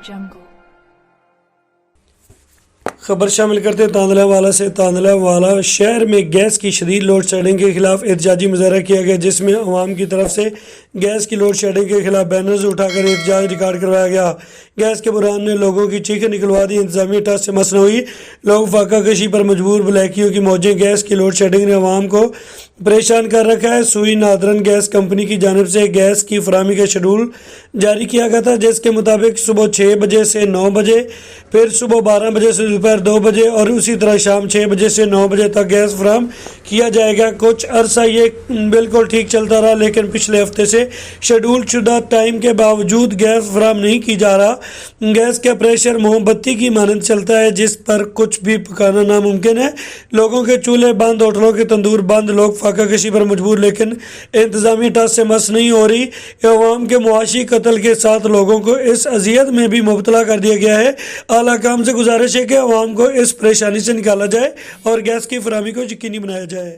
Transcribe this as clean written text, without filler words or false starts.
jungle. خبر شامل کرتے تاندلہ والا سے تاندلہ والا شہر میں گیس کی شدید لوڈ شیڈنگ کے خلاف احتجاجی مظاہرہ کیا گیا، جس میں عوام کی طرف سے گیس کی لوڈ شیڈنگ کے خلاف بینرز اٹھا کر احتجاج ریکارڈ کروایا گیا۔ گیس کے بحران نے لوگوں کی چیخیں نکلوا دی، انتظامی ٹس سے مس نہ ہوئی، لوگ فاقہ کشی پر مجبور، بلیکیوں کی موجیں۔ گیس کی لوڈ شیڈنگ نے عوام کو پریشان کر رکھا ہے۔ سوئی نادرن گیس کمپنی کی جانب سے گیس کی فراہمی کا شیڈول جاری کیا گیا تھا، جس کے مطابق صبح 6 بجے سے 9 بجے، پھر صبح 12 بجے سے دوپہر 2 بجے اور اسی طرح شام 6 بجے سے 9 بجے تک گیس فراہم کیا جائے گا۔ کچھ عرصہ یہ بالکل ٹھیک چلتا رہا، لیکن پچھلے ہفتے سے شیڈول شدہ ٹائم کے باوجود گیس فراہم نہیں کی جا رہا۔ گیس کا پریشر موم بتی کی مانند چلتا ہے، جس پر کچھ بھی پکانا ناممکن ہے۔ لوگوں کے چولہے بند، ہوٹلوں کے تندور بند، لوگ فاقہ کشی پر مجبور، لیکن انتظامی ٹس سے مس نہیں ہو رہی۔ عوام کے معاشی قتل کے ساتھ لوگوں کو اس اذیت میں بھی مبتلا کر دیا گیا ہے۔ اعلیٰ حکام سے گزارش ہے کہ عوام کو اس پریشانی سے نکالا جائے اور گیس کی فراہمی کو یقینی بنایا جائے۔